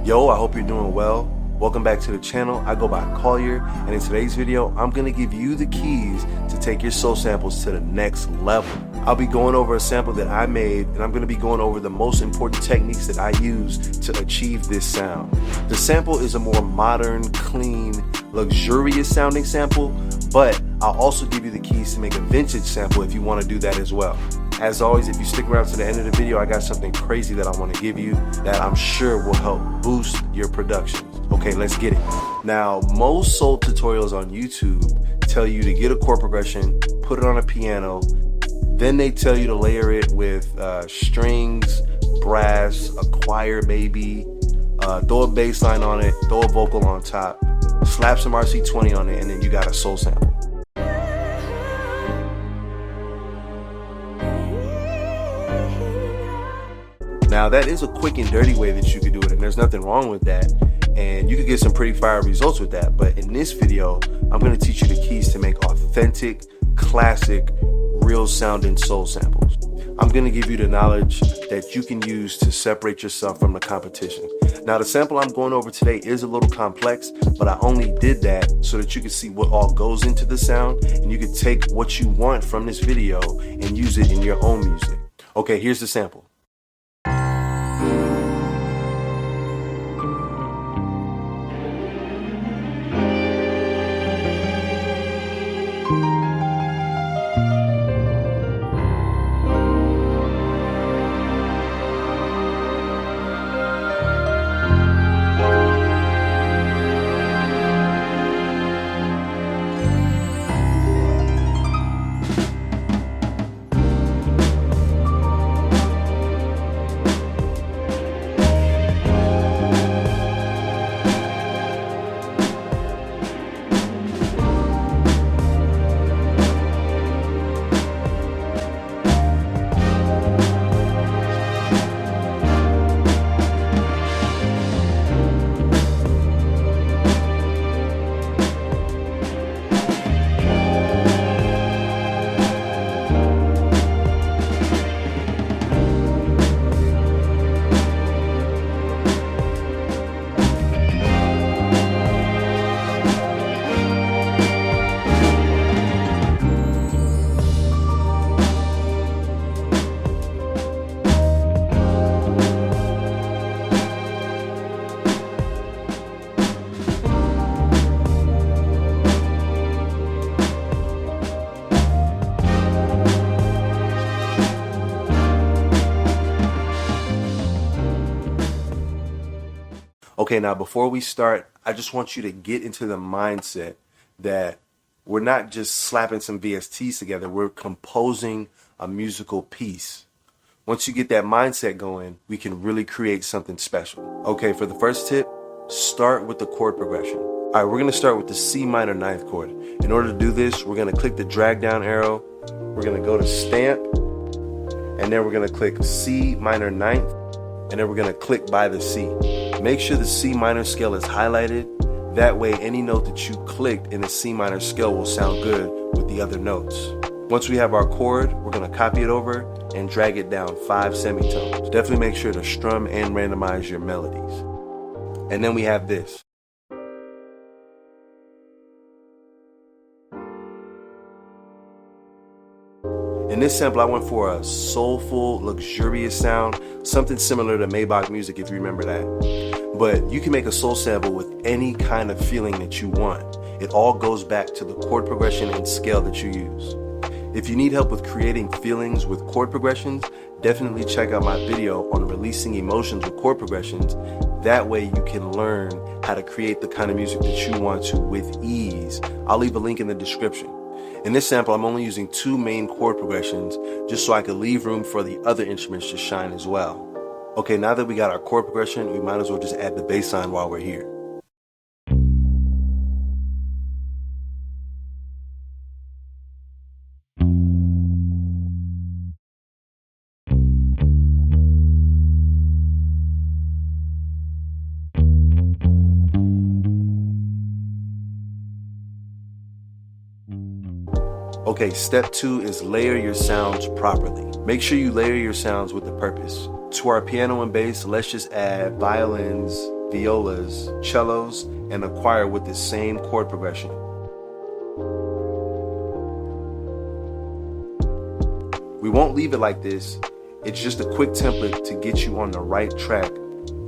Yo, I hope you're doing well. Welcome back to the channel. I go by Collier, and in today's video, I'm gonna give you the keys to take your soul samples to the next level. I'll be going over a sample that I made, and I'm gonna be going over the most important techniques that I use to achieve this sound. The sample is a more modern, clean, luxurious sounding sample, but I'll also give you the keys to make a vintage sample if you wanna do that as well. As always, if you stick around to the end of the video, I got something crazy that I want to give you that I'm sure will help boost your productions. Okay, let's get it. Now, most soul tutorials on YouTube tell you to get a chord progression, put it on a piano, then they tell you to layer it with strings, brass, a choir maybe, throw a bass line on it, throw a vocal on top, slap some RC20 on it, and then you got a soul sample. Now that is a quick and dirty way that you could do it, and there's nothing wrong with that, and you could get some pretty fire results with that. But in this video, I'm going to teach you the keys to make authentic, classic, real sounding soul samples. I'm going to give you the knowledge that you can use to separate yourself from the competition. Now the sample I'm going over today is a little complex, but I only did that so that you can see what all goes into the sound, and you can take what you want from this video and use it in your own music. Okay, here's the sample. Okay, now before we start, I just want you to get into the mindset that we're not just slapping some VSTs together, we're composing a musical piece. Once you get that mindset going, we can really create something special. Okay, for the first tip, start with the chord progression. All right, we're gonna start with the C minor ninth chord. In order to do this, we're gonna click the drag down arrow, we're gonna go to stamp, and then we're gonna click C minor ninth, and then we're gonna click by the C. Make sure the C minor scale is highlighted. That way, any note that you clicked in the C minor scale will sound good with the other notes. Once we have our chord, we're gonna copy it over and drag it down 5 semitones. Definitely make sure to strum and randomize your melodies. And then we have this. In this sample, I went for a soulful, luxurious sound, something similar to Maybach music if you remember that. But you can make a soul sample with any kind of feeling that you want. It all goes back to the chord progression and scale that you use. If you need help with creating feelings with chord progressions, definitely check out my video on releasing emotions with chord progressions. That way you can learn how to create the kind of music that you want to with ease. I'll leave a link in the description. In this sample, I'm only using 2 main chord progressions just so I could leave room for the other instruments to shine as well. Okay, now that we got our chord progression, we might as well just add the bass line while we're here. Okay, step 2 is layer your sounds properly. Make sure you layer your sounds with a purpose. To our piano and bass, let's just add violins, violas, cellos, and a choir with the same chord progression. We won't leave it like this. It's just a quick template to get you on the right track,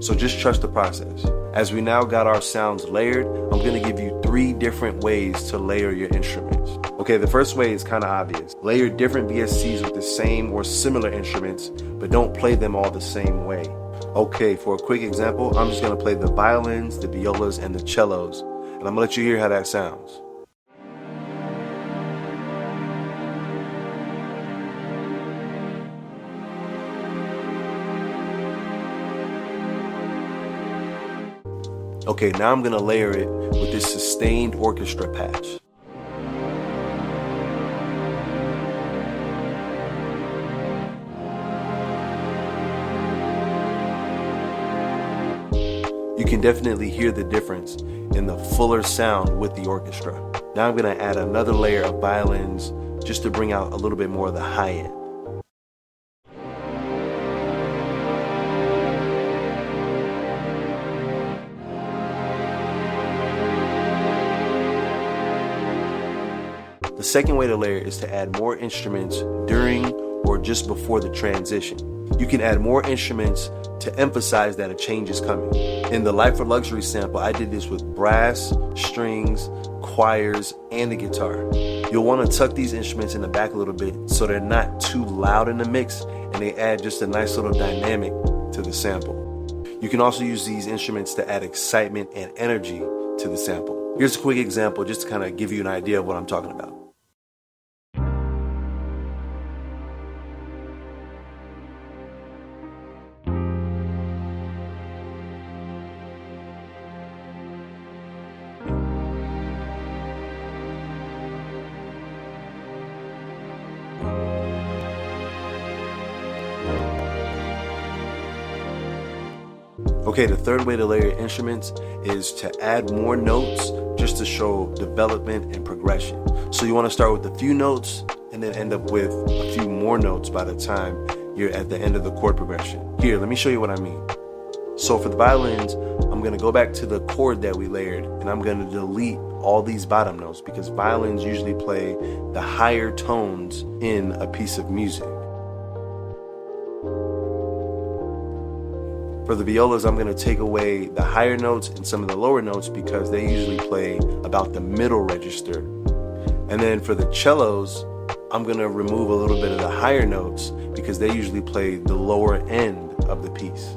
so just trust the process. As we now got our sounds layered, I'm gonna give you 3 different ways to layer your instruments. Okay, the first way is kind of obvious. Layer different VSTs with the same or similar instruments, but don't play them all the same way. Okay, for a quick example, I'm just gonna play the violins, the violas, and the cellos, and I'm gonna let you hear how that sounds. Okay, now I'm gonna layer it with this sustained orchestra patch. You can definitely hear the difference in the fuller sound with the orchestra. Now I'm gonna add another layer of violins just to bring out a little bit more of the high end. The second way to layer is to add more instruments during or just before the transition. You can add more instruments to emphasize that a change is coming. In the Life for Luxury sample, I did this with brass, strings, choirs, and the guitar. You'll want to tuck these instruments in the back a little bit so they're not too loud in the mix and they add just a nice little dynamic to the sample. You can also use these instruments to add excitement and energy to the sample. Here's a quick example just to kind of give you an idea of what I'm talking about. Okay, the third way to layer instruments is to add more notes just to show development and progression. So you want to start with a few notes and then end up with a few more notes by the time you're at the end of the chord progression. Here, let me show you what I mean. So for the violins, I'm going to go back to the chord that we layered and I'm going to delete all these bottom notes because violins usually play the higher tones in a piece of music. For the violas, I'm going to take away the higher notes and some of the lower notes because they usually play about the middle register. And then for the cellos, I'm going to remove a little bit of the higher notes because they usually play the lower end of the piece.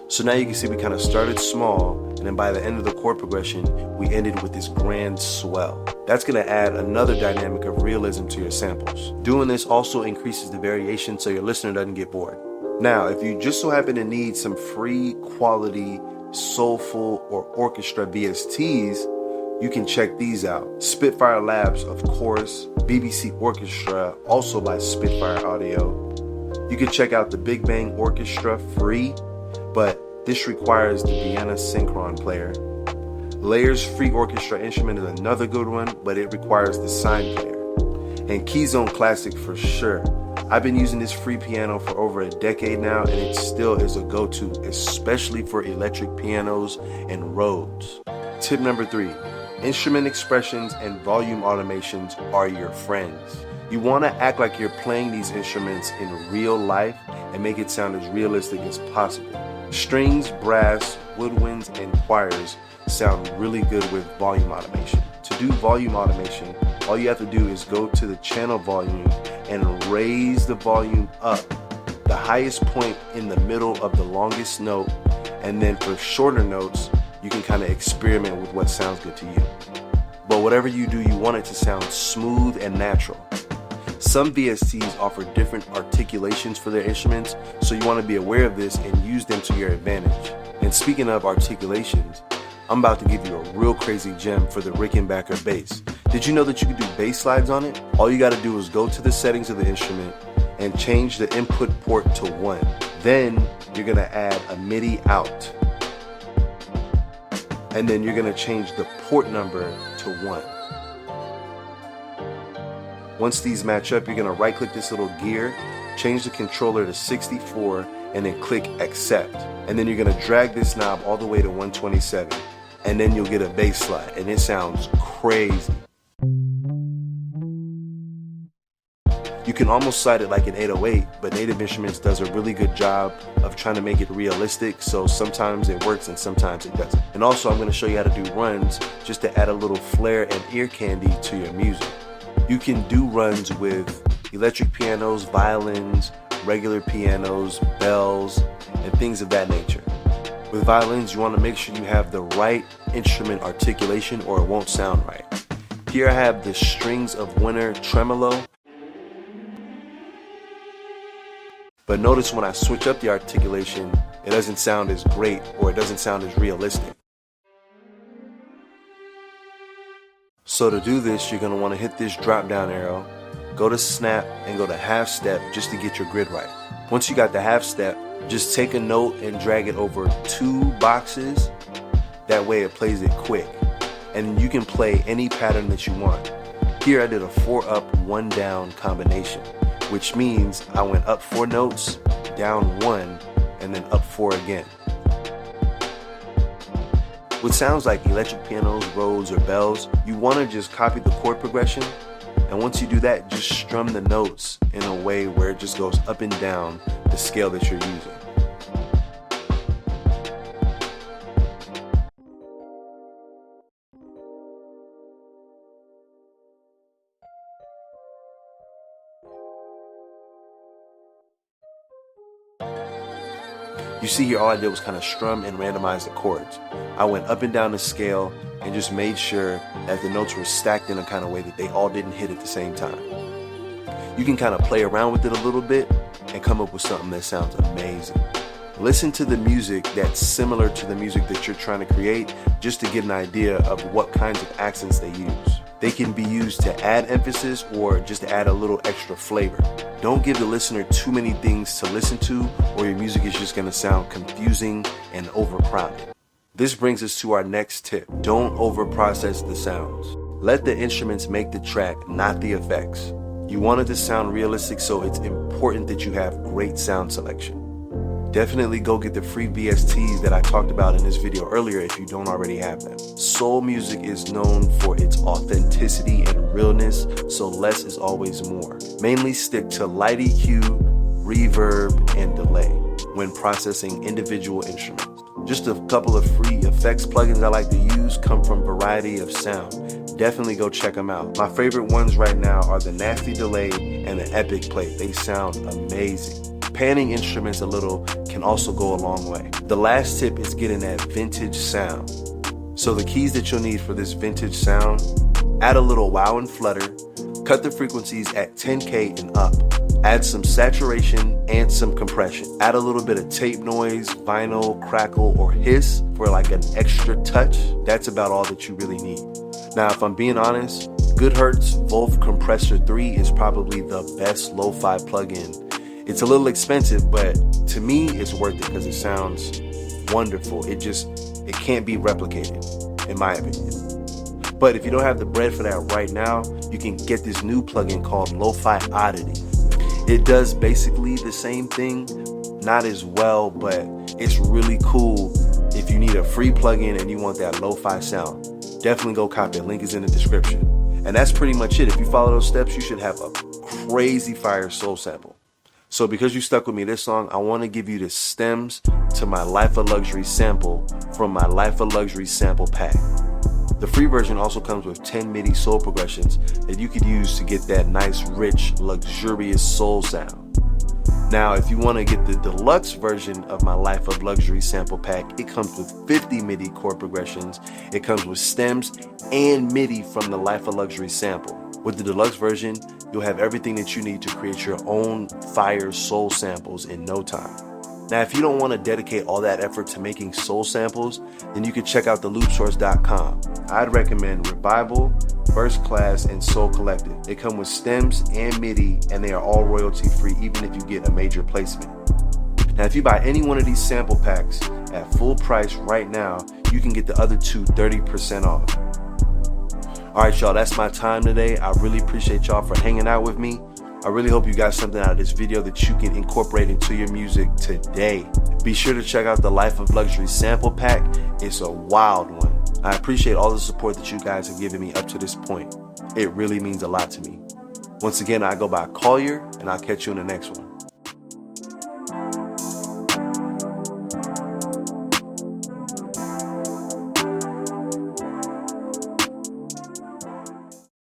So now you can see we kind of started small, and then by the end of the chord progression, we ended with this grand swell. That's going to add another dynamic of realism to your samples. Doing this also increases the variation so your listener doesn't get bored. Now, if you just so happen to need some free quality Soulful or Orchestra VSTs, you can check these out. Spitfire Labs, of course, BBC Orchestra, also by Spitfire Audio. You can check out the Bang Orchestra free, but this requires the Vienna Synchron player. Layers Free Orchestra instrument is another good one, but it requires the sine player. And Keyzone Classic for sure. I've been using this free piano for over a decade now, and it still is a go-to, especially for electric pianos and Rhodes. Tip number 3, instrument expressions and volume automations are your friends. You want to act like you're playing these instruments in real life and make it sound as realistic as possible. Strings, brass, woodwinds, and choirs sound really good with volume automation. To do volume automation, all you have to do is go to the channel volume and raise the volume up, the highest point in the middle of the longest note, and then for shorter notes, you can kind of experiment with what sounds good to you. But whatever you do, you want it to sound smooth and natural. Some VSTs offer different articulations for their instruments, so you want to be aware of this and use them to your advantage. And speaking of articulations, I'm about to give you a real crazy gem for the Rickenbacker bass. Did you know that you can do bass slides on it? All you got to do is go to the settings of the instrument and change the input port to 1. Then you're going to add a MIDI out. And then you're going to change the port number to 1. Once these match up, you're going to right click this little gear, change the controller to 64, and then click accept. And then you're gonna drag this knob all the way to 127, and then you'll get a bass slide, and it sounds crazy. You can almost slide it like an 808, but Native Instruments does a really good job of trying to make it realistic, so sometimes it works and sometimes it doesn't. And also I'm going to show you how to do runs just to add a little flair and ear candy to your music. You can do runs with electric pianos, violins, regular pianos, bells, and things of that nature. With violins, you want to make sure you have the right instrument articulation or it won't sound right. Here I have the Strings of Winter tremolo. But notice when I switch up the articulation, it doesn't sound as great or it doesn't sound as realistic. So to do this, you're going to want to hit this drop down arrow, go to snap and go to half step just to get your grid right. Once you got the half step, just take a note and drag it over 2 boxes. That way it plays it quick. And you can play any pattern that you want. Here I did a 4 up, 1 down combination, which means I went up 4 notes, down 1, and then up 4 again. With sounds like electric pianos, Rhodes, or bells, you want to just copy the chord progression, and once you do that, just strum the notes in a way where it just goes up and down the scale that you're using. You see here, all I did was kind of strum and randomize the chords. I went up and down the scale and just made sure that the notes were stacked in a kind of way that they all didn't hit at the same time. You can kind of play around with it a little bit and come up with something that sounds amazing. Listen to the music that's similar to the music that you're trying to create just to get an idea of what kinds of accents they use. They can be used to add emphasis or just to add a little extra flavor. Don't give the listener too many things to listen to or your music is just going to sound confusing and overcrowded. This brings us to our next tip. Don't overprocess the sounds. Let the instruments make the track, not the effects. You want it to sound realistic, so it's important that you have great sound selection. Definitely go get the free VSTs that I talked about in this video earlier if you don't already have them. Soul music is known for its authenticity and realness, so less is always more. Mainly stick to light EQ, reverb, and delay when processing individual instruments. Just a couple of free effects plugins I like to use come from Variety of Sound. Definitely go check them out. My favorite ones right now are the Nasty Delay and the Epic Plate. They sound amazing. Panning instruments a little can also go a long way. The last tip is getting that vintage sound. So the keys that you'll need for this vintage sound, add a little wow and flutter, cut the frequencies at 10K and up, add some saturation and some compression, add a little bit of tape noise, vinyl, crackle, or hiss for like an extra touch. That's about all that you really need. Now, if I'm being honest, Goodhertz Vulf Compressor 3 is probably the best lo-fi plugin. It's a little expensive, but to me, it's worth it because it sounds wonderful. It can't be replicated, in my opinion. But if you don't have the bread for that right now, you can get this new plugin called Lofi Oddity. It does basically the same thing, not as well, but it's really cool if you need a free plugin and you want that lo-fi sound. Definitely go copy it. Link is in the description. And that's pretty much it. If you follow those steps, you should have a crazy fire soul sample. So because you stuck with me this long, I want to give you the stems to my Life of Luxury sample from my Life of Luxury sample pack. The free version also comes with 10 MIDI soul progressions that you could use to get that nice, rich, luxurious soul sound. Now, if you want to get the deluxe version of my Life of Luxury sample pack, it comes with 50 MIDI chord progressions. It comes with stems and MIDI from the Life of Luxury sample. With the deluxe version, you'll have everything that you need to create your own fire soul samples in no time. Now, if you don't want to dedicate all that effort to making soul samples, then you can check out theloopsource.com. I'd recommend Revival, First Class, and Soul Collective. They come with stems and MIDI, and they are all royalty free, even if you get a major placement. Now, if you buy any one of these sample packs at full price right now, you can get the other two 30% off. Alright y'all, that's my time today. I really appreciate y'all for hanging out with me. I really hope you got something out of this video that you can incorporate into your music today. Be sure to check out the Life of Luxury sample pack. It's a wild one. I appreciate all the support that you guys have given me up to this point. It really means a lot to me. Once again, I go by Collier, and I'll catch you in the next one.